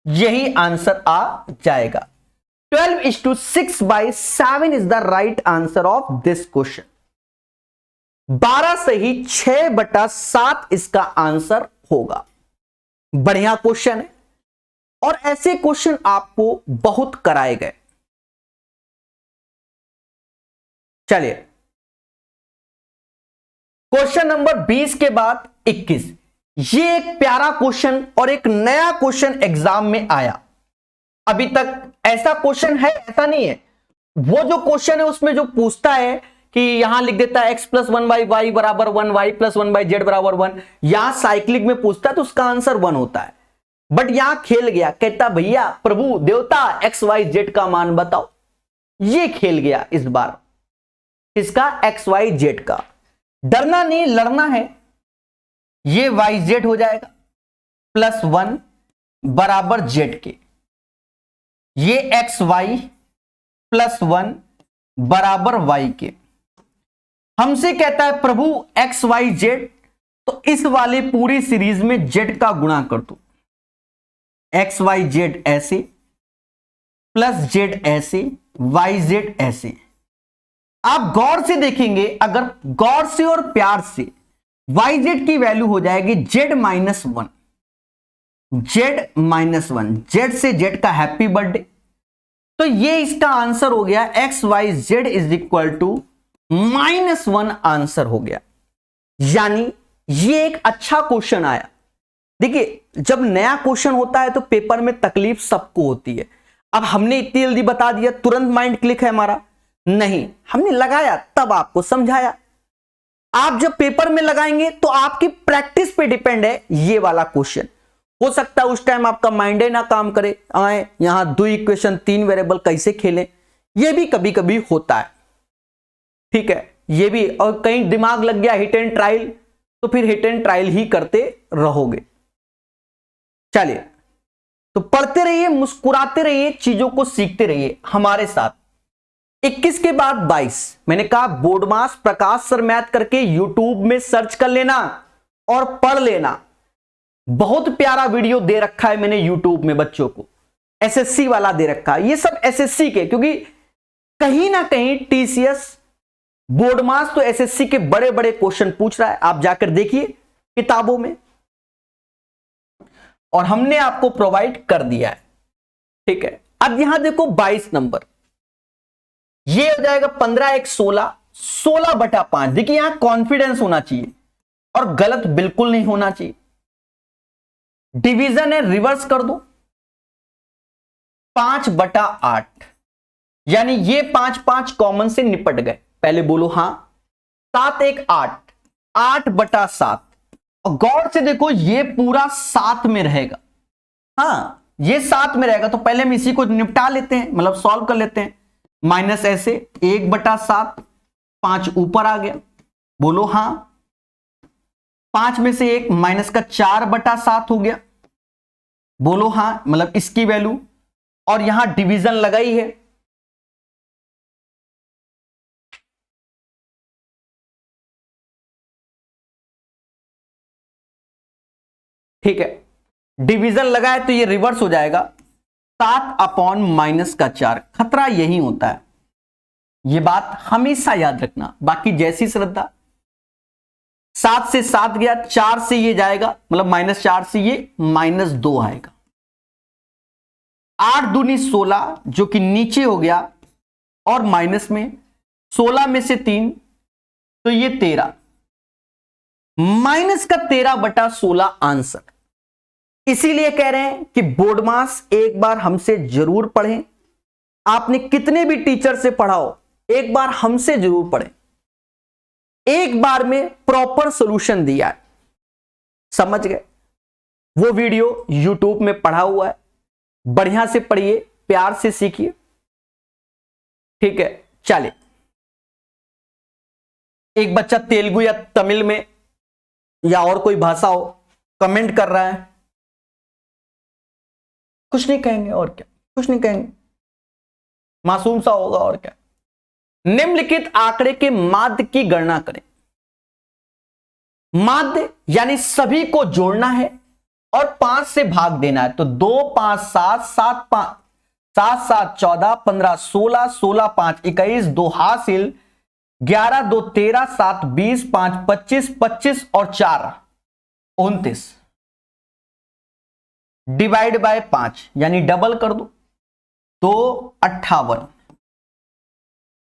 यही आंसर आ जाएगा। 12:6/7 is the right answer of this question. 12 से ही 6/7 इसका आंसर होगा। बढ़िया क्वेश्चन है और ऐसे क्वेश्चन आपको बहुत कराए गए। चलिए क्वेश्चन नंबर 20 के बाद 21, ये एक प्यारा क्वेश्चन और एक नया क्वेश्चन एग्जाम में आया। अभी तक ऐसा क्वेश्चन है ऐसा नहीं है। वो जो क्वेश्चन है उसमें जो पूछता है कि यहां लिख देता है x+1/y बराबर 1, y+1/z बराबर 1, यहां साइक्लिक में पूछता है तो उसका आंसर 1 होता है। बट यहां खेल गया, कहता भैया प्रभु देवता x y z का मान बताओ। ये खेल गया इस बार, इसका x y z का। डरना नहीं, लड़ना है। ये yz हो जाएगा +1 बराबर z के, ये xy +1 बराबर y के। हमसे कहता है प्रभु xyz, तो इस वाले पूरी सीरीज में z का गुणा कर दो। xyz ऐसे प्लस z ऐसे yz ऐसे। आप गौर से देखेंगे, अगर गौर से और प्यार से, yz की वैल्यू हो जाएगी z -1, z से z का हैप्पी बर्थडे। तो ये इसका आंसर हो गया xyz is equal to -1 answer हो गया। यानी ये एक अच्छा क्वेश्चन आया। देखिए जब नया क्वेश्चन होता है तो पेपर में तकलीफ सबको होती है। अब हमने इतनी जल्दी बता दिया तुरंत माइंड क्लिक है हमारा? नहीं, हमने लगाया तब आपको समझाया। आप जब पेपर में लगाएंगे तो आपकी प्रैक्टिस पे डिपेंड है ये वाला क्वेश्चन। हो सकता है उस टाइम आपका माइंड ना काम करे, आए यहां 2 इक्वेशन 3 वेरिएबल कैसे खेलें, ये भी कभी कभी होता है। ठीक है, ये भी। और कहीं दिमाग लग गया हिट एंड ट्रायल, तो फिर हिट एंड ट्रायल ही करते रहोगे। चलिए, तो पढ़ते रहिए, मुस्कुराते रहिए, चीजों को सीखते रहिए हमारे साथ। 21 के बाद 22 मैंने कहा बोर्डमास प्रकाश सर मैथ करके यूट्यूब में सर्च कर लेना और पढ़ लेना। बहुत प्यारा वीडियो दे रखा है मैंने यूट्यूब में बच्चों को, एसएससी वाला दे रखा है। ये सब एसएससी के, क्योंकि कहीं ना कहीं टीसीएस बोर्डमास तो एसएससी के बड़े बड़े क्वेश्चन पूछ रहा है। आप जाकर देखिए किताबों में, और हमने आपको प्रोवाइड कर दिया है। ठीक है, अब यहां देखो 22 नंबर, ये हो जाएगा 15 1 16, 16/5। देखिए यहां कॉन्फिडेंस होना चाहिए और गलत बिल्कुल नहीं होना चाहिए। डिवीजन है, रिवर्स कर दो, 5/8, यानी ये 5 5 कॉमन से निपट गए। पहले बोलो हां। 7 1 8, 8/7। और गौर से देखो ये पूरा 7 में रहेगा। हाँ, ये 7 में रहेगा, तो पहले हम इसी को निपटा लेते हैं, मतलब सॉल्व कर लेते हैं। माइनस ऐसे 1/7, 5 ऊपर आ गया, बोलो हां। 5 में से 1 माइनस का 4/7 हो गया, बोलो हां, मतलब इसकी वैल्यू। और यहां डिवीजन लगाई है, ठीक है, डिवीजन लगाए तो ये रिवर्स हो जाएगा। 7/-4। खतरा यही होता है, ये बात हमेशा याद रखना। बाकी जैसी श्रद्धा। 7 से 7 गया, 4 से ये जाएगा, मतलब -4 से ये -2 आएगा। 8 दूनी 16, जो कि नीचे हो गया, और माइनस में 16 में से 3, तो ये 13, -13/16 आंसर। इसीलिए कह रहे हैं कि बोर्डमास एक बार हमसे जरूर पढ़ें। आपने कितने भी टीचर से पढ़ाओ, एक बार हमसे जरूर पढ़ें। एक बार में प्रॉपर सॉल्यूशन दिया है, समझ गए? वो वीडियो यूट्यूब में पढ़ा हुआ है, बढ़िया से पढ़िए, प्यार से सीखिए। ठीक है, चलिए। एक बच्चा तेलुगु या तमिल में या और कोई भाषा हो कमेंट कर रहा है। कुछ नहीं कहेंगे और क्या, कुछ नहीं कहेंगे, मासूम सा होगा और क्या। निम्नलिखित आंकड़े के माध्य की गणना करें। माध्य यानी सभी को जोड़ना है और 5 से भाग देना है। तो 2 5 7 7 5 7 7 14 15 16 16 5 21 2 हासिल 11 2 13 7 20 5 25 25 और 4 29 डिवाइड बाय 5 यानी डबल कर दो तो 58।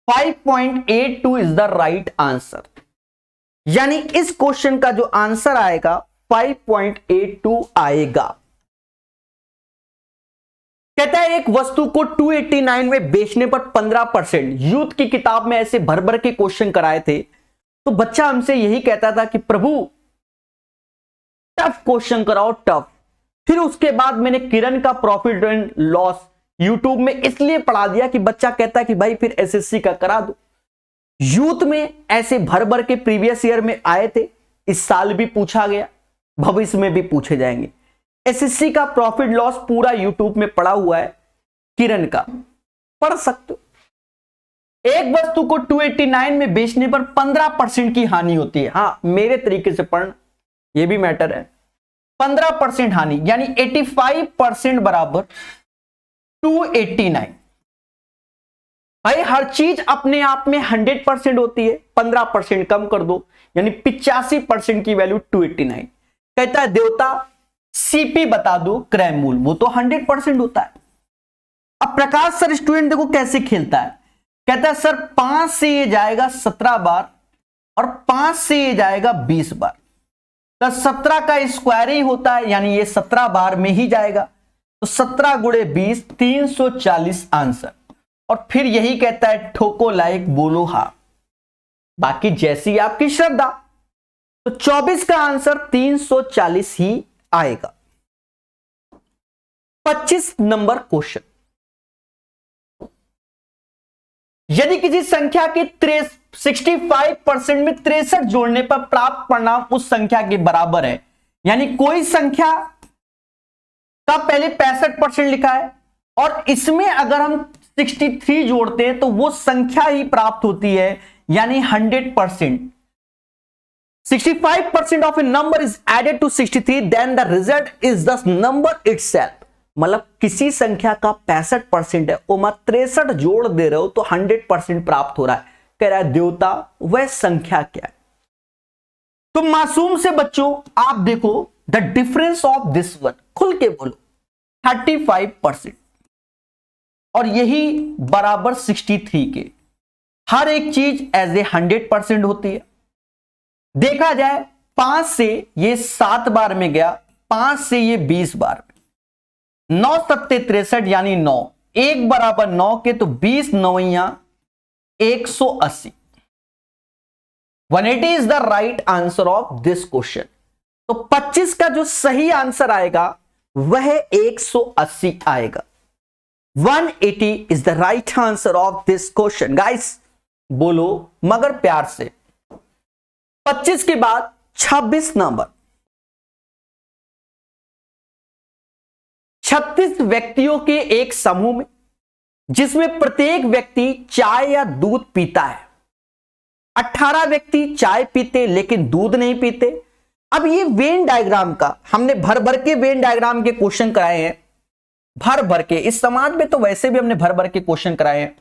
5.82 इज द राइट आंसर। यानी इस क्वेश्चन का जो आंसर आएगा 5.82 आएगा। कहता है एक वस्तु को 289 में बेचने पर 15%। यूथ की किताब में ऐसे भर भर के क्वेश्चन कराए थे, तो बच्चा हमसे यही कहता था कि प्रभु टफ क्वेश्चन कराओ, टफ। फिर उसके बाद मैंने किरण का प्रॉफिट एंड लॉस यूट्यूब में इसलिए पढ़ा दिया कि बच्चा कहता है कि भाई फिर एसएससी का करा दो। यूथ में ऐसे भर भर के प्रीवियस ईयर में आए थे, इस साल भी पूछा गया, भविष्य में भी पूछे जाएंगे। एसएससी का प्रॉफिट लॉस पूरा यूट्यूब में पड़ा हुआ है, किरण का पढ़ सकते हो। एक वस्तु को 289 में बेचने पर 15% की हानि होती है। हाँ, मेरे तरीके से पढ़ना, यह भी मैटर है। 15% हानि यानी 85% बराबर 289। भाई हर चीज अपने आप में 100% होती है, 15% कम कर दो यानी 85% की वैल्यू 289। कहता है देवता सीपी बता दो क्रय मूल, वो तो 100% होता है। अब प्रकाश सर स्टूडेंट देखो कैसे खेलता है। कहता है सर 5 से ये जाएगा 17 बार और 5 से ये जाएगा 20 बार, तो 17 का स्क्वायर ही होता है यानी ये 17 बार में ही जाएगा। तो 17 गुणे 20 340 आंसर। और फिर यही कहता है ठोको लाइक बोलो हा, बाकी जैसी आपकी श्रद्धा। तो 24 का आंसर 340 ही आएगा। 25 नंबर क्वेश्चन। यदि किसी संख्या के 65% में 63 जोड़ने पर प्राप्त परिणाम उस संख्या के बराबर है, यानी कोई संख्या का पहले 65% लिखा है और इसमें अगर हम 63 जोड़ते हैं तो वो संख्या ही प्राप्त होती है, यानी 100%। 65% of a number is added to 63, then the result is the number itself। मतलब किसी संख्या का 65% है, उमा 63 जोड़ दे रहे हो तो 100% प्राप्त हो रहा है। कह रहा है देवता वह संख्या क्या है। तो मासूम से बच्चों आप देखो the difference of this one, खुल के बोलो 35% और यही बराबर 63 के। हर एक चीज एज ए 100% होती है। देखा जाए 5 से ये 7 बार में गया, 5 से ये 20 बार में, 9 सत्ते 63 यानी 9, 1 बराबर 9 के, तो 20 9 180। 180 is the right answer of this question. तो 25 का जो सही आंसर आएगा वह 180 आएगा। 180 is the right answer of this question. Guys बोलो मगर प्यार से। 25 के बाद 26 नंबर। 36 व्यक्तियों के एक समूह में जिसमें प्रत्येक व्यक्ति चाय या दूध पीता है। 18 व्यक्ति चाय पीते लेकिन दूध नहीं पीते। अब ये वेन डायग्राम का हमने भर भर के वेन डायग्राम के क्वेश्चन कराए हैं, भर भर के। इस समाज में तो वैसे भी हमने भर भर के क्वेश्चन कराए हैं,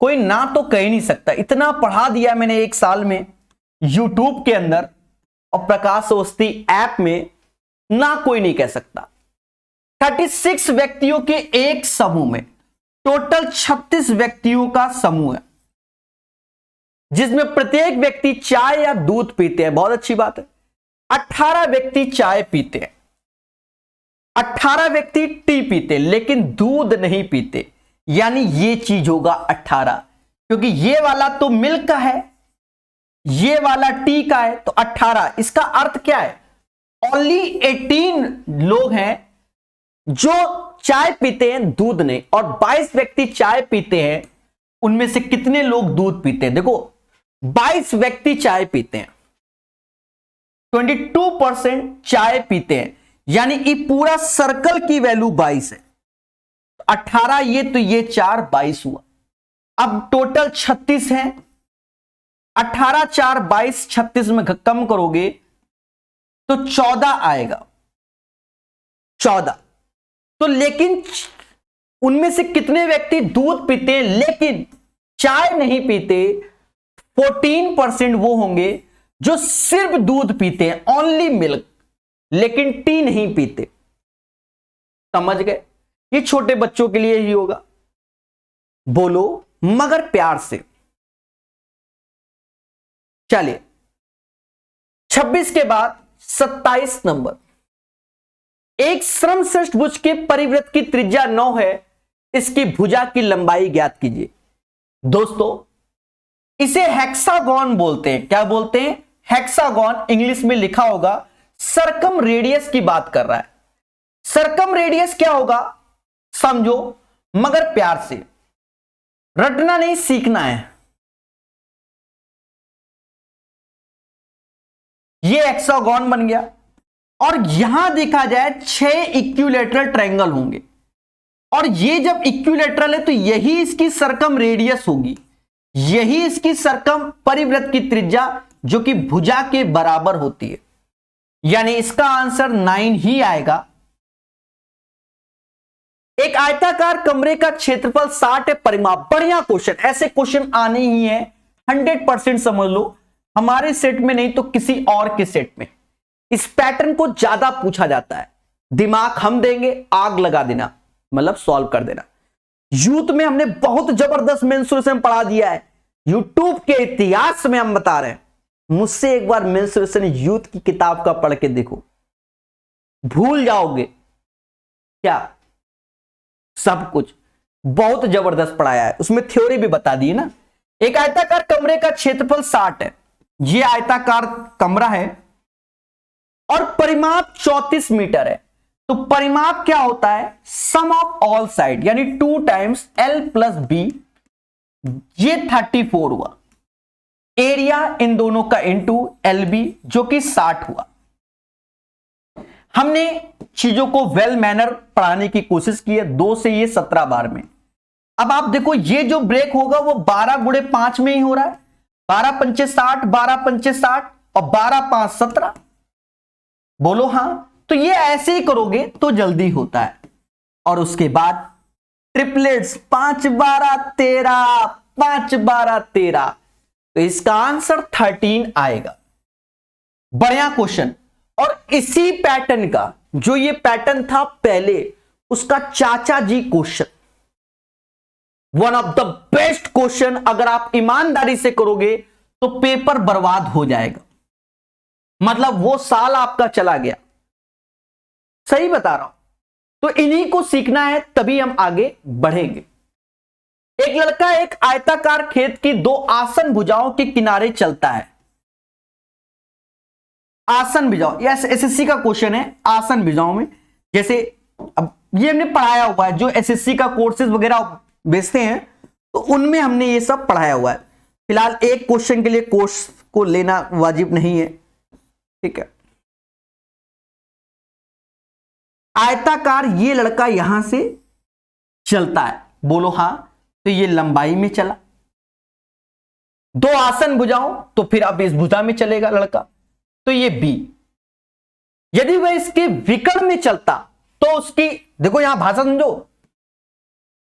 कोई ना तो कह ही नहीं सकता। इतना पढ़ा दिया मैंने एक साल में यूट्यूब के अंदर और प्रकाश अवस्थी ऐप में, ना कोई नहीं कह सकता। 36 व्यक्तियों के एक समूह में टोटल 36 व्यक्तियों का समूह है जिसमें प्रत्येक व्यक्ति चाय या दूध पीते हैं। बहुत अच्छी बात है। 18 व्यक्ति चाय पीते हैं, 18 व्यक्ति टी पीते लेकिन दूध नहीं पीते, यानी ये चीज होगा 18, क्योंकि ये वाला तो मिल्क का है, ये वाला टी का है, तो 18। इसका अर्थ क्या है? ओनली 18 लोग हैं जो चाय पीते हैं, दूध नहीं। और 22 व्यक्ति चाय पीते हैं, उनमें से कितने लोग दूध पीते हैं? देखो 22 व्यक्ति चाय पीते हैं, 22% चाय पीते हैं, यानी ये पूरा सर्कल की वैल्यू 22 है। 18 ये तो ये 4 22 हुआ। अब टोटल 36 है। 18 4 22 36 में कम करोगे तो 14 आएगा। 14 तो लेकिन उनमें से कितने व्यक्ति दूध पीते लेकिन चाय नहीं पीते? 14% वो होंगे जो सिर्फ दूध पीते हैं, ओनली मिल्क, लेकिन टी नहीं पीते। समझ गए? ये छोटे बच्चों के लिए ही होगा। बोलो मगर प्यार से। चलिए 26 के बाद 27 नंबर। एक समश्रेष्ठभुज के परिवृत्त की त्रिज्या 9 है, इसकी भुजा की लंबाई ज्ञात कीजिए। दोस्तों इसे हेक्सागोन बोलते हैं। क्या बोलते हैं? हेक्सागोन। इंग्लिश में लिखा होगा सर्कम रेडियस की बात कर रहा है। सर्कम रेडियस क्या होगा समझो मगर प्यार से, रटना नहीं सीखना है। ये हेक्सागोन बन गया और यहां देखा जाए 6 इक्विलैटरल ट्रायंगल होंगे और ये जब इक्विलैटरल है तो यही इसकी सर्कम रेडियस होगी, यही इसकी सर्कम परिवृत्त की त्रिज्या जो कि भुजा के बराबर होती है। यानी इसका आंसर 9 ही आएगा। एक आयताकार कमरे का क्षेत्रफल 60 है, परिमाप। बढ़िया क्वेश्चन, ऐसे क्वेश्चन आने ही है 100% समझ लो। हमारे सेट में नहीं तो किसी और के सेट में इस पैटर्न को ज्यादा पूछा जाता है। दिमाग हम देंगे, आग लगा देना, मतलब सॉल्व कर देना। यूथ में हमने बहुत जबरदस्त मेंसुरेशन पढ़ा दिया है, यूट्यूब के इतिहास में हम बता रहे हैं। मुझसे एक बार मेंसुरेशन यूथ की किताब का पढ़ के देखो, भूल जाओगे क्या सब कुछ। बहुत जबरदस्त पढ़ाया है, उसमें थ्योरी भी बता दी है ना। एक आयताकार कमरे का क्षेत्रफल 60 है, ये आयताकार कमरा है और परिमाप 34 मीटर है। तो परिमाप क्या होता है? सम ऑफ ऑल साइड, यानी 2 टाइम्स L प्लस B, ये 34 हुआ। एरिया इन दोनों का इंटू LB जो कि 60 हुआ। हमने चीजों को वेल मैनर पढ़ाने की कोशिश की है, 2 से ये 17 बार में। अब आप देखो ये जो ब्रेक होगा वो 12 गुणे 5 में ही हो रहा है। 12 पंचे 60, 12 पंचे 60 और 12 5 17। बोलो हां। तो ये ऐसे ही करोगे तो जल्दी होता है। और उसके बाद ट्रिपलेट्स 5 12 13, 5 12 13, तो इसका आंसर 13 आएगा। बढ़िया क्वेश्चन। और इसी पैटर्न का जो ये पैटर्न था पहले, उसका चाचा जी question, one of the best question. अगर आप ईमानदारी से करोगे तो पेपर बर्बाद हो जाएगा, मतलब वो साल आपका चला गया। सही बता रहा हूं। तो इन्हीं को सीखना है, तभी हम आगे बढ़ेंगे। एक लड़का एक आयताकार खेत की 2 आसन भुजाओं के किनारे चलता है। आसन भुजाओं, यस एसएससी का क्वेश्चन है। आसन भुजाओं में जैसे अब ये हमने पढ़ाया हुआ है, जो एसएससी का कोर्सेज वगैरह बेचते हैं तो उनमें हमने ये सब पढ़ाया हुआ है। फिलहाल एक क्वेश्चन के लिए कोर्स को लेना वाजिब नहीं है, ठीक है। आयताकार ये लड़का यहां से चलता है, बोलो हां। तो ये लंबाई में चला। 2 आसन भुजाओं तो फिर अब इस भुजा में चलेगा लड़का, तो ये B। यदि वह इसके विकर्ण में चलता तो उसकी, देखो यहां भाषा समझो,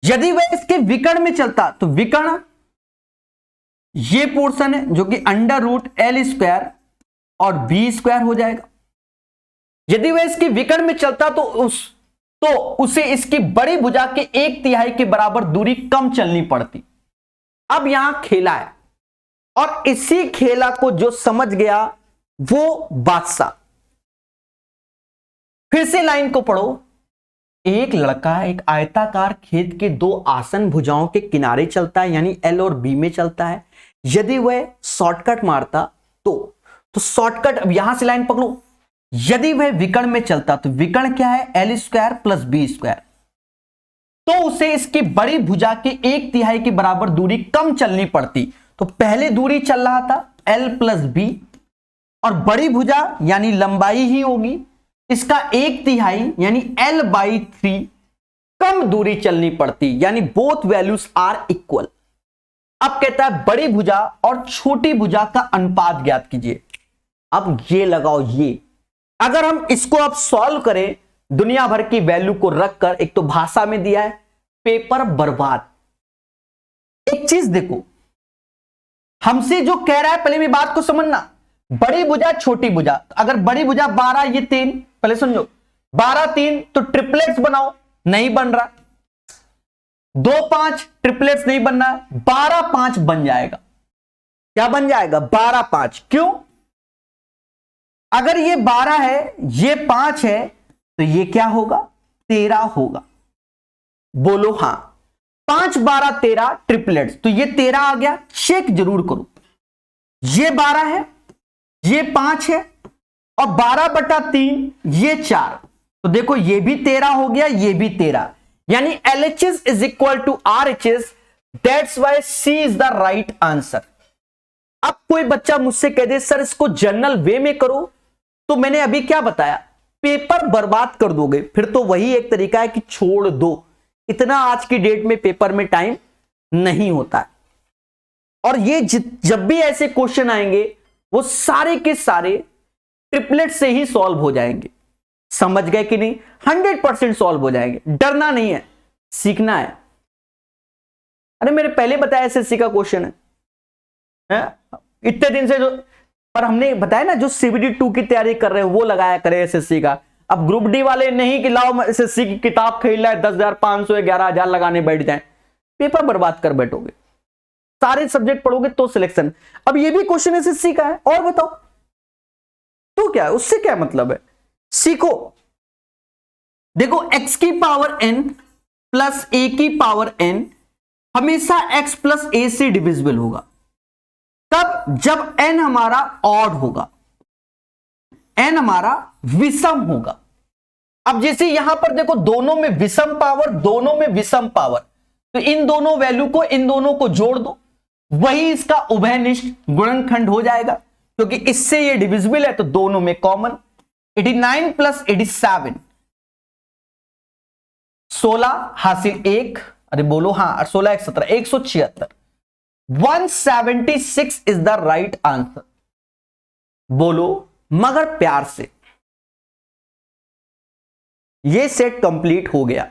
यदि वह इसके विकर्ण में चलता तो विकर्ण ये पोर्शन है जो कि √L² और B² हो जाएगा। यदि वह इसके विकर्ण में चलता तो उसे इसकी बड़ी भुजा के 1/3 के बराबर दूरी कम चलनी पड़ती। अब यहां खेला है और इसी खेला को जो समझ गया वो बादशाह। फिर से लाइन को पढ़ो। एक लड़का एक आयताकार खेत के 2 आसन भुजाओं के किनारे चलता है, यानी L और B में चलता है। यदि वह शॉर्टकट मारता तो शॉर्टकट, अब यहां से लाइन पकड़ो। यदि वह विकर्ण में चलता तो विकर्ण क्या है? L² प्लस B², तो उसे इसकी बड़ी भुजा के 1/3 के बराबर दूरी कम चलनी पड़ती। तो पहले दूरी चल रहा था L प्लस B और बड़ी भुजा यानी लंबाई ही होगी, इसका 1/3 यानी L/3 कम दूरी चलनी पड़ती, यानी बोथ वैल्यूज आर इक्वल। अब कहता है बड़ी भुजा और छोटी भुजा का अनुपात ज्ञात कीजिए। अब ये लगाओ, ये अगर हम इसको अब सॉल्व करें दुनिया भर की वैल्यू को रखकर, एक तो भाषा में दिया है, पेपर बर्बाद। एक चीज देखो, हमसे जो कह रहा है पहले भी बात को समझना, बड़ी भुजा छोटी भुजा, अगर बड़ी भुजा 12 ये 3, पहले समझो 12 3 तो ट्रिपलेट्स बनाओ, नहीं बन रहा। 2 5 ट्रिपलेट्स नहीं बनना है, 12 5 बन जाएगा। क्या बन जाएगा? 12 5। क्यों? अगर ये 12 है ये 5 है तो ये क्या होगा? 13 होगा। बोलो हां। 5 12 13 ट्रिपलेट्स, तो ये 13 आ गया। चेक जरूर करो, ये 12 है, ये 5 है और 12/3 ये 4, तो देखो ये भी 13 हो गया, ये भी 13, यानी LHS is equal to RHS, that's why C is the right answer. अब कोई बच्चा मुझसे कह दे सर इसको जनरल वे में करो, तो मैंने अभी क्या बताया, पेपर बर्बाद कर दोगे। फिर तो वही एक तरीका है कि छोड़ दो, इतना आज की डेट में पेपर में टाइम नहीं होता है। और ये जब भी ऐसे क्वेश्चन आएंगे वो सारे के सारे ट्रिपलेट से ही सॉल्व हो जाएंगे। समझ गए कि नहीं? 100% सॉल्व हो जाएंगे, डरना नहीं है, सीखना है। अरे मेरे पहले बताया SSC का क्वेश्चन है इतने दिन से, जो पर हमने बताया ना, जो CBD 2 की तैयारी कर रहे हैं वो लगाया करें SSC का। अब ग्रुप डी वाले नहीं कि लाओ SSC की किताब खरीद लाए 10,500 11,000 लगाने बैठ जाए, पेपर बर्बाद कर बैठोगे। सारे सब्जेक्ट पढ़ोगे तो सिलेक्शन। अब ये भी क्वेश्चन SSC का है, और बताओ तो क्या है, उससे क्या मतलब है? सीखो। देखो x की पावर n प्लस a की पावर n हमेशा x प्लस a से डिविजिबल होगा। कब? जब n हमारा ऑड होगा, n हमारा विषम होगा। अब जैसे यहां पर देखो दोनों में विषम पावर, दोनों में विषम पावर, तो इन दोनों वैल्यू को इन दोनों को जोड़ दो, वही इसका उभयनिष्ठ गुणनखंड हो जाएगा, क्योंकि इससे ये डिविजिबल है तो दोनों में कॉमन। 89 प्लस 87 16 हासिल 1, अरे बोलो हाँ, 16 1 17 176, 176 इज द राइट आंसर। बोलो मगर प्यार से। ये सेट कंप्लीट हो गया।